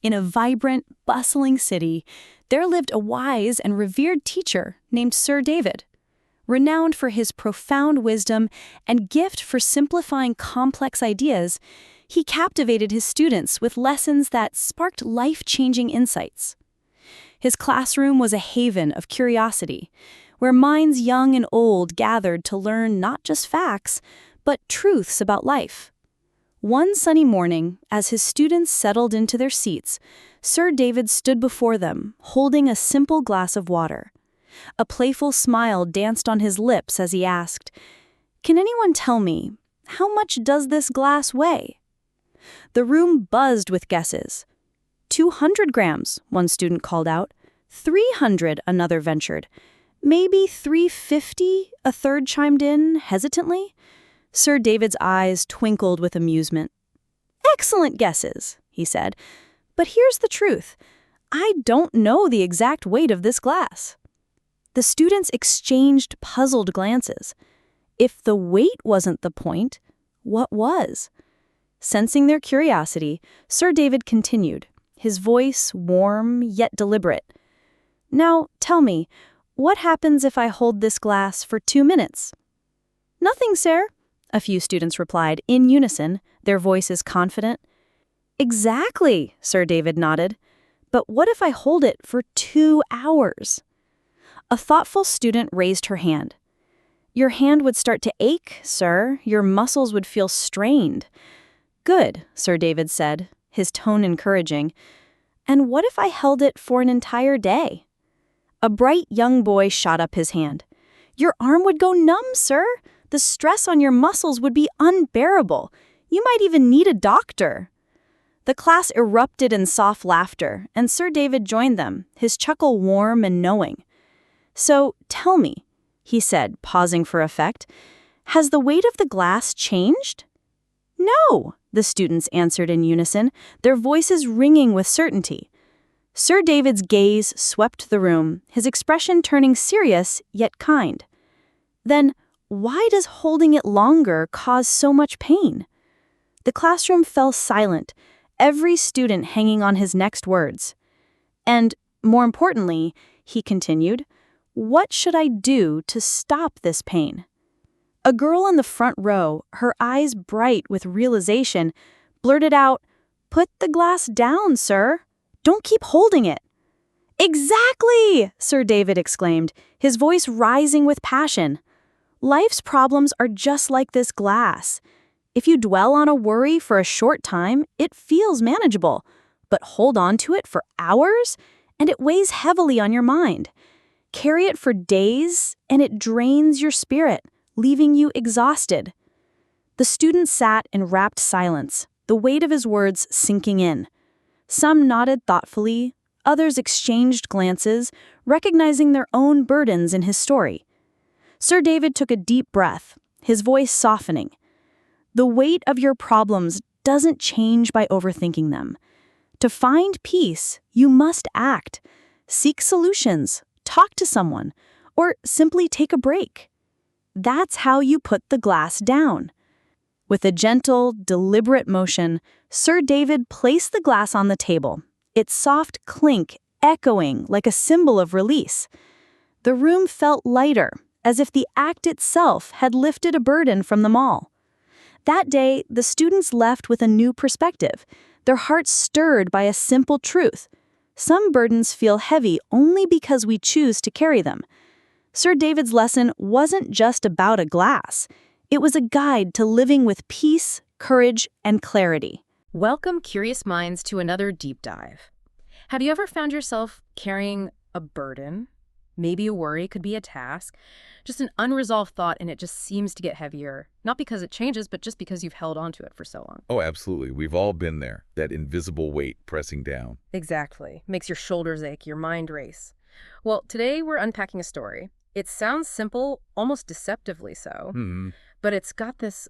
In a vibrant, bustling city, there lived a wise and revered teacher named Sir David. Renowned for his profound wisdom and gift for simplifying complex ideas, he captivated his students with lessons that sparked life-changing insights. His classroom was a haven of curiosity, where minds young and old gathered to learn not just facts, but truths about life. One sunny morning, as his students settled into their seats, Sir David stood before them, holding a simple glass of water. A playful smile danced on his lips as he asked, "Can anyone tell me, how much does this glass weigh?" The room buzzed with guesses. 200 grams, one student called out. 300, another ventured. Maybe 350, a third chimed in, hesitantly. Sir David's eyes twinkled with amusement. "Excellent guesses," he said. "But here's the truth. I don't know the exact weight of this glass." The students exchanged puzzled glances. If the weight wasn't the point, what was? Sensing their curiosity, Sir David continued, his voice warm yet deliberate. "Now, tell me, what happens if I hold this glass for 2 minutes?" "Nothing, sir," a few students replied, in unison, their voices confident. "Exactly," Sir David nodded. "But what if I hold it for 2 hours?" A thoughtful student raised her hand. "Your hand would start to ache, sir. Your muscles would feel strained." "Good," Sir David said, his tone encouraging. "And what if I held it for an entire day?" A bright young boy shot up his hand. "Your arm would go numb, sir. The stress on your muscles would be unbearable. You might even need a doctor." The class erupted in soft laughter, and Sir David joined them, his chuckle warm and knowing. "So, tell me," he said, pausing for effect, "has the weight of the glass changed?" "No," the students answered in unison, their voices ringing with certainty. Sir David's gaze swept the room, his expression turning serious yet kind. "Then, why does holding it longer cause so much pain?" The classroom fell silent, every student hanging on his next words. "And, more importantly," he continued, "what should I do to stop this pain?" A girl in the front row, her eyes bright with realization, blurted out, "Put the glass down, sir. Don't keep holding it." "Exactly!" Sir David exclaimed, his voice rising with passion. "Life's problems are just like this glass. If you dwell on a worry for a short time, it feels manageable. But hold on to it for hours, and it weighs heavily on your mind. Carry it for days, and it drains your spirit, leaving you exhausted." The students sat in rapt silence, the weight of his words sinking in. Some nodded thoughtfully, others exchanged glances, recognizing their own burdens in his story. Sir David took a deep breath, his voice softening. "The weight of your problems doesn't change by overthinking them. To find peace, you must act. Seek solutions, talk to someone, or simply take a break. That's how you put the glass down." With a gentle, deliberate motion, Sir David placed the glass on the table, its soft clink echoing like a symbol of release. The room felt lighter, as if the act itself had lifted a burden from them all. That day, the students left with a new perspective, their hearts stirred by a simple truth. Some burdens feel heavy only because we choose to carry them. Sir David's lesson wasn't just about a glass. It was a guide to living with peace, courage, and clarity. Welcome, curious minds, to another deep dive. Have you ever found yourself carrying a burden? Maybe a worry, could be a task, just an unresolved thought, and it just seems to get heavier. Not because it changes, but just because you've held on to it for so long. Oh, absolutely. We've all been there, that invisible weight pressing down. Exactly. Makes your shoulders ache, your mind race. Well, today we're unpacking a story. It sounds simple, almost deceptively so, but it's got this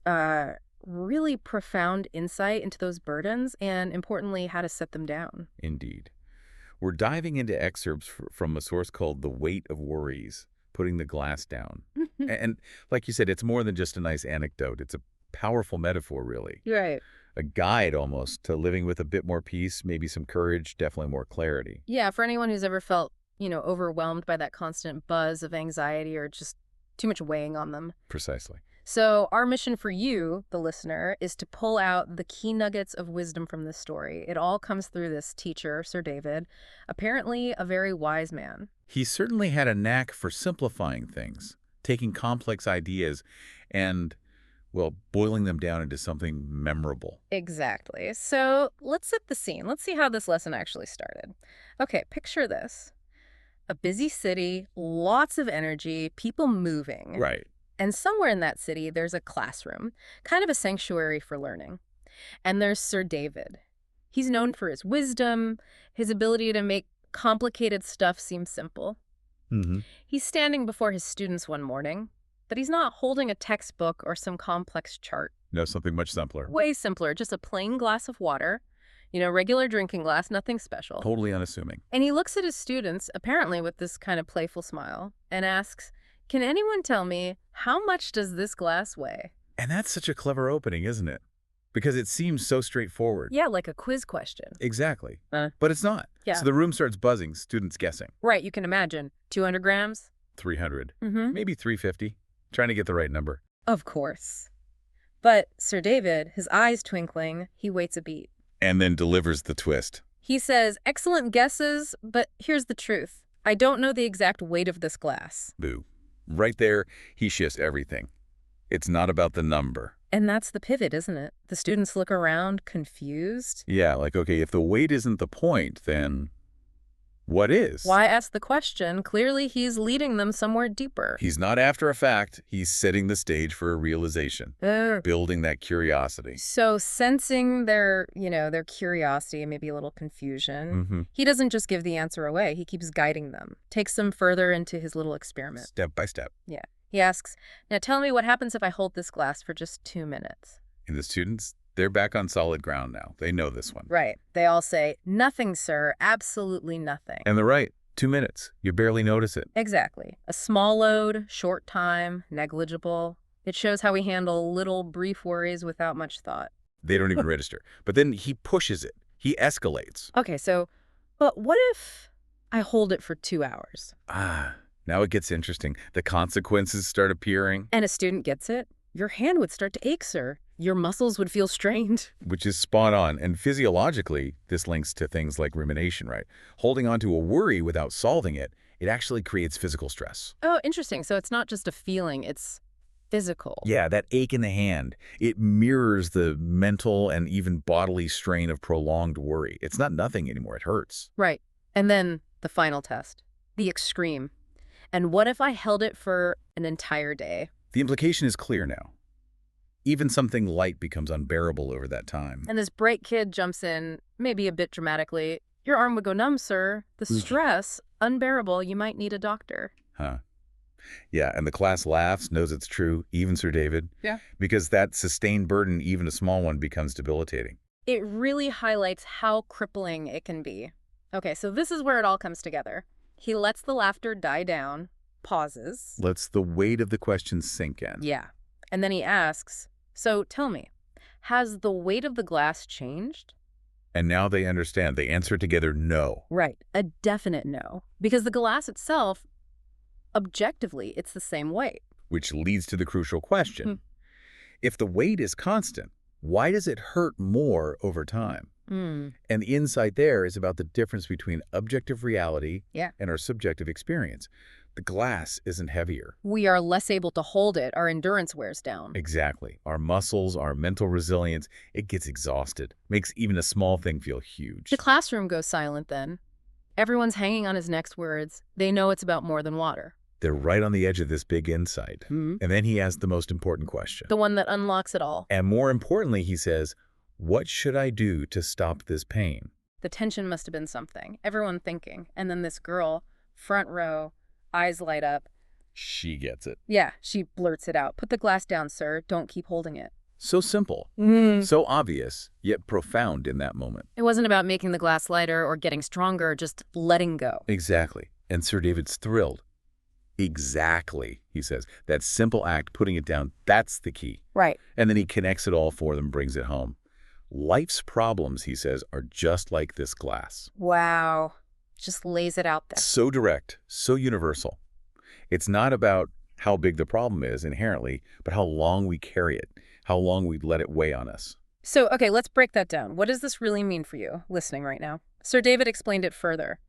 really profound insight into those burdens and, importantly, how to set them down. Indeed. We're diving into excerpts from a source called The Weight of Worries, Putting the Glass Down. And like you said, it's more than just a nice anecdote. It's a powerful metaphor, really. Right. a guide almost to living with a bit more peace, maybe some courage, definitely more clarity. Yeah, for anyone who's ever felt, overwhelmed by that constant buzz of anxiety or just too much weighing on them. Precisely. So our mission for you, the listener, is to pull out the key nuggets of wisdom from this story. It all comes through this teacher, Sir David, apparently a very wise man. He certainly had a knack for simplifying things, taking complex ideas and, well, boiling them down into something memorable. Exactly. So let's set the scene. Let's see how this lesson actually started. Okay, picture this. A busy city, lots of energy, people moving. Right. And somewhere in that city, there's a classroom, kind of a sanctuary for learning. And there's Sir David. He's known for his wisdom, his ability to make complicated stuff seem simple. Mm-hmm. He's standing before his students one morning, but he's not holding a textbook or some complex chart. No, something much simpler. Way simpler, just a plain glass of water, regular drinking glass, nothing special. Totally unassuming. And he looks at his students, apparently with this kind of playful smile, and asks, "Can anyone tell me, how much does this glass weigh?" And that's such a clever opening, isn't it? Because it seems so straightforward. Yeah, like a quiz question. Exactly. But it's not. Yeah. So the room starts buzzing, students guessing. Right, you can imagine. 200 grams? 300. Mm-hmm. Maybe 350. Trying to get the right number. Of course. But Sir David, his eyes twinkling, he waits a beat. And then delivers the twist. He says, "Excellent guesses, but here's the truth. I don't know the exact weight of this glass." Boo. Right there, he shifts everything. It's not about the number. And that's the pivot, isn't it? The students look around, confused. Yeah, like, okay, if the weight isn't the point, then what is? Why ask the question? Clearly, he's leading them somewhere deeper. He's not after a fact. He's setting the stage for a realization, building that curiosity. So sensing their curiosity and maybe a little confusion, he doesn't just give the answer away. He keeps guiding them, takes them further into his little experiment. Step by step. Yeah. He asks, "Now tell me what happens if I hold this glass for just 2 minutes?" And the students, they're back on solid ground now. They know this one. Right. They all say, "Nothing, sir. Absolutely nothing." And they're right. 2 minutes. You barely notice it. Exactly. A small load, short time, negligible. It shows how we handle little, brief worries without much thought. They don't even register. But then he pushes it. He escalates. Okay, but what if I hold it for 2 hours? Now it gets interesting. The consequences start appearing. And a student gets it? Your hand would start to ache, sir. Your muscles would feel strained. Which is spot on. And physiologically, this links to things like rumination, right? Holding on to a worry without solving it, it actually creates physical stress. Oh, interesting. So it's not just a feeling, it's physical. Yeah, that ache in the hand, it mirrors the mental and even bodily strain of prolonged worry. It's not nothing anymore. It hurts. Right. And then the final test, the extreme. And what if I held it for an entire day? The implication is clear now. Even something light becomes unbearable over that time. And this bright kid jumps in, maybe a bit dramatically. "Your arm would go numb, sir. The stress, unbearable. You might need a doctor." Huh. Yeah, and the class laughs, knows it's true, even Sir David. Yeah. Because that sustained burden, even a small one, becomes debilitating. It really highlights how crippling it can be. Okay, so this is where it all comes together. He lets the laughter die down, pauses. Lets the weight of the question sink in. Yeah. And then he asks, "So tell me, has the weight of the glass changed?" And now they understand. They answer together, no. Right. A definite no. Because the glass itself, objectively, it's the same weight. Which leads to the crucial question. If the weight is constant, why does it hurt more over time? And the insight there is about the difference between objective reality and our subjective experience. The glass isn't heavier. We are less able to hold it. Our endurance wears down. Exactly. Our muscles, our mental resilience, it gets exhausted. Makes even a small thing feel huge. The classroom goes silent then. Everyone's hanging on his next words. They know it's about more than water. They're right on the edge of this big insight. And then he asks the most important question. The one that unlocks it all. And more importantly, he says, what should I do to stop this pain? The tension must have been something. Everyone thinking. And then this girl, front row, eyes light up. She gets it. Yeah, she blurts it out. "Put the glass down, sir. Don't keep holding it." So simple. So obvious, yet profound in that moment. It wasn't about making the glass lighter or getting stronger, just letting go. Exactly. And Sir David's thrilled. Exactly, he says. That simple act, putting it down, that's the key. Right. And then he connects it all for them, brings it home. Life's problems, he says, are just like this glass. Wow. Just lays it out there. So direct, so universal. It's not about how big the problem is inherently, but how long we carry it, how long we let it weigh on us. So, okay, let's break that down. What does this really mean for you, listening right now? Sir David explained it further.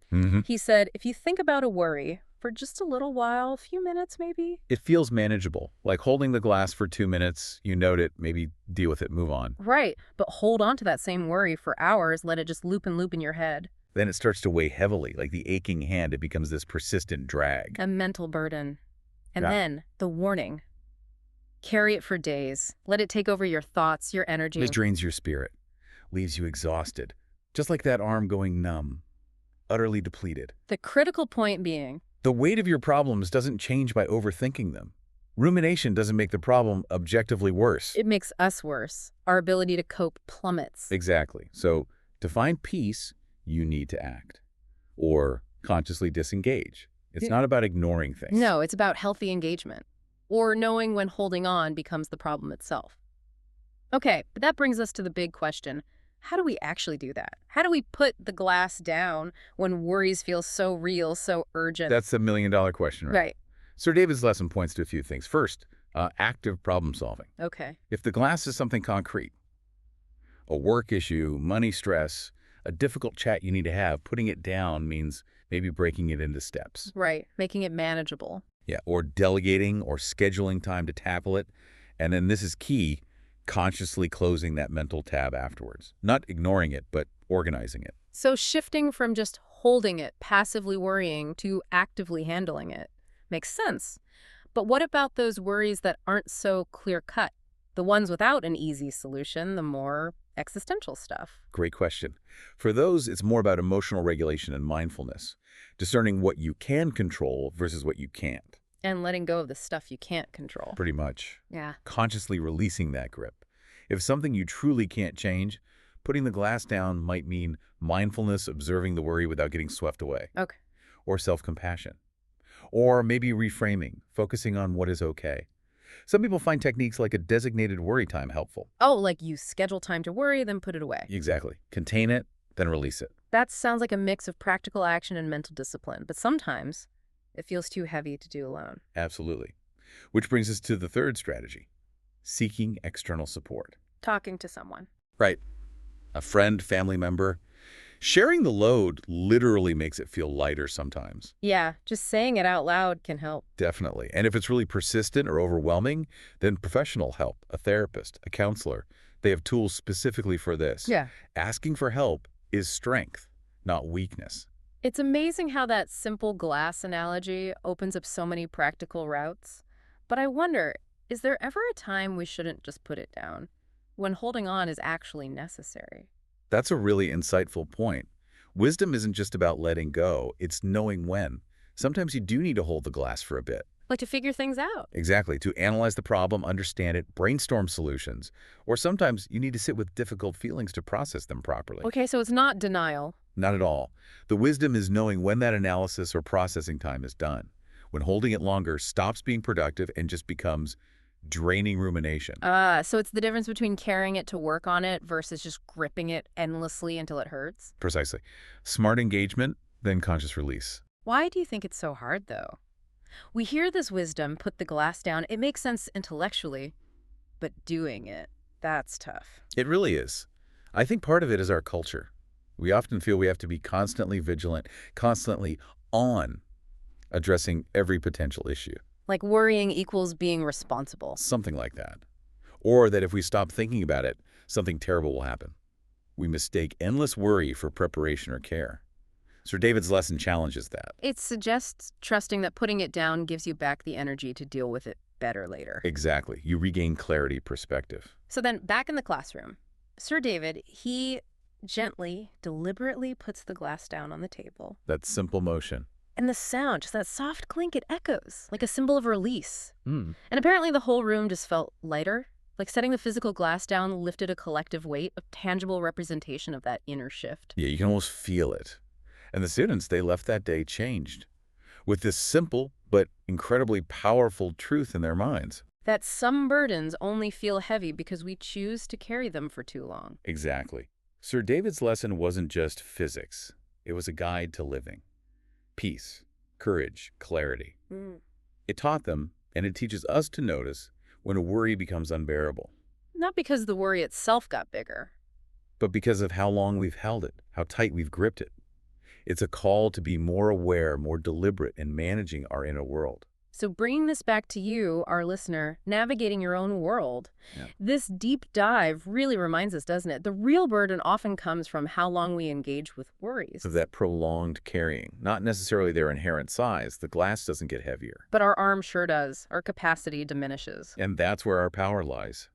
He said, if you think about a worry for just a little while, a few minutes maybe. It feels manageable, like holding the glass for 2 minutes, you note it, maybe deal with it, move on. Right, but hold on to that same worry for hours, let it just loop and loop in your head. Then it starts to weigh heavily, like the aching hand. It becomes this persistent drag. A mental burden. And Yeah. then the warning. Carry it for days. Let it take over your thoughts, your energy. It drains your spirit, leaves you exhausted, just like that arm going numb, utterly depleted. The critical point being, The weight of your problems doesn't change by overthinking them. Rumination doesn't make the problem objectively worse. it makes us worse. Our ability to cope plummets. Exactly. So to find peace, you need to act or consciously disengage. It's Yeah. not about ignoring things. No, it's about healthy engagement. Or knowing when holding on becomes the problem itself. Okay, but that brings us to the big question. How do we actually do that? How do we put the glass down when worries feel so real, so urgent? That's the million-dollar question, right? Right. Sir David's lesson points to a few things. First, active problem solving. Okay. If the glass is something concrete, a work issue, money stress, a difficult chat you need to have, putting it down means maybe breaking it into steps. Right. Making it manageable. Yeah, or delegating or scheduling time to tackle it. And then this is key, consciously closing that mental tab afterwards. Not ignoring it, but organizing it. So shifting from just holding it, passively worrying, to actively handling it makes sense. But what about those worries that aren't so clear-cut? The ones without an easy solution, the more existential stuff. Great question. For those, it's more about emotional regulation and mindfulness, discerning what you can control versus what you can't. And letting go of the stuff you can't control. Pretty much. Yeah. Consciously releasing that grip. If something you truly can't change, putting the glass down might mean mindfulness, observing the worry without getting swept away. Okay. Or self-compassion. Or maybe reframing, focusing on what is okay. Some people find techniques like a designated worry time helpful. Oh, like you schedule time to worry, then put it away. Exactly. Contain it, then release it. That sounds like a mix of practical action and mental discipline, but sometimes it feels too heavy to do alone. Absolutely. Which brings us to the third strategy, seeking external support. Talking to someone. Right. A friend, family member. Sharing the load literally makes it feel lighter sometimes. Yeah, just saying it out loud can help. Definitely. And if it's really persistent or overwhelming, then professional help, a therapist, a counselor, they have tools specifically for this. Yeah. Asking for help is strength, not weakness. It's amazing how that simple glass analogy opens up so many practical routes. But I wonder, is there ever a time we shouldn't just put it down, when holding on is actually necessary? That's a really insightful point. Wisdom isn't just about letting go, it's knowing when. Sometimes you do need to hold the glass for a bit. Like to figure things out. Exactly, to analyze the problem, understand it, brainstorm solutions. Or sometimes you need to sit with difficult feelings to process them properly. Okay, so it's not denial. Not at all. The wisdom is knowing when that analysis or processing time is done. When holding it longer stops being productive and just becomes draining rumination. So it's the difference between carrying it to work on it versus just gripping it endlessly until it hurts. Precisely. Smart engagement, then conscious release. Why do you think it's so hard, though? We hear this wisdom, put the glass down. It makes sense intellectually, but doing it, that's tough. It really is. I think part of it is our culture. We often feel we have to be constantly vigilant, constantly on, addressing every potential issue. Like worrying equals being responsible. Something like that. Or that if we stop thinking about it, something terrible will happen. We mistake endless worry for preparation or care. Sir David's lesson challenges that. It suggests trusting that putting it down gives you back the energy to deal with it better later. Exactly. You regain clarity, perspective. So then back in the classroom, Sir David, he gently, deliberately puts the glass down on the table. That simple motion. And the sound, just that soft clink, it echoes like a symbol of release. Mm. And apparently the whole room just felt lighter. Like setting the physical glass down lifted a collective weight, a tangible representation of that inner shift. Yeah, you can almost feel it. And the students, they left that day changed, with this simple but incredibly powerful truth in their minds. That some burdens only feel heavy because we choose to carry them for too long. Exactly. Sir David's lesson wasn't just physics. It was a guide to living. Peace, courage, clarity. It taught them, and it teaches us to notice when a worry becomes unbearable. Not because the worry itself got bigger. But because of how long we've held it, how tight we've gripped it. It's a call to be more aware, more deliberate in managing our inner world. So bringing this back to you, our listener, navigating your own world, this deep dive really reminds us, doesn't it? The real burden often comes from how long we engage with worries. Of that prolonged carrying, not necessarily their inherent size. The glass doesn't get heavier. But our arm sure does. Our capacity diminishes. And that's where our power lies.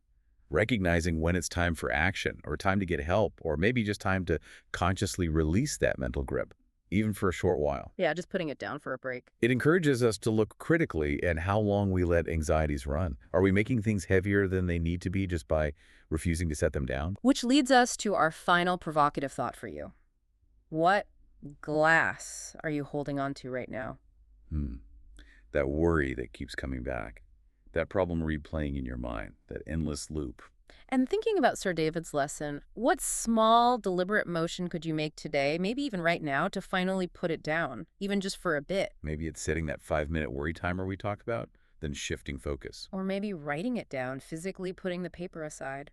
Recognizing when it's time for action, or time to get help, or maybe just time to consciously release that mental grip, even for a short while. Yeah, just putting it down for a break. It encourages us to look critically at how long we let anxieties run. Are we making things heavier than they need to be just by refusing to set them down? Which leads us to our final provocative thought for you. What glass are you holding on to right now? That worry that keeps coming back. That problem replaying in your mind. That endless loop. And thinking about Sir David's lesson, what small, deliberate motion could you make today, maybe even right now, to finally put it down, even just for a bit? Maybe it's setting that 5-minute worry timer we talked about, then shifting focus. Or maybe writing it down, physically putting the paper aside.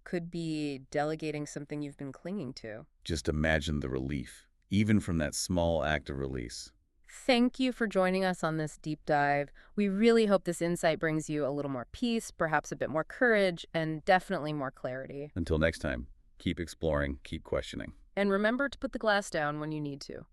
Could be delegating something you've been clinging to. Just imagine the relief, even from that small act of release. Thank you for joining us on this deep dive. We really hope this insight brings you a little more peace, perhaps a bit more courage, and definitely more clarity. Until next time, keep exploring, keep questioning. And remember to put the glass down when you need to.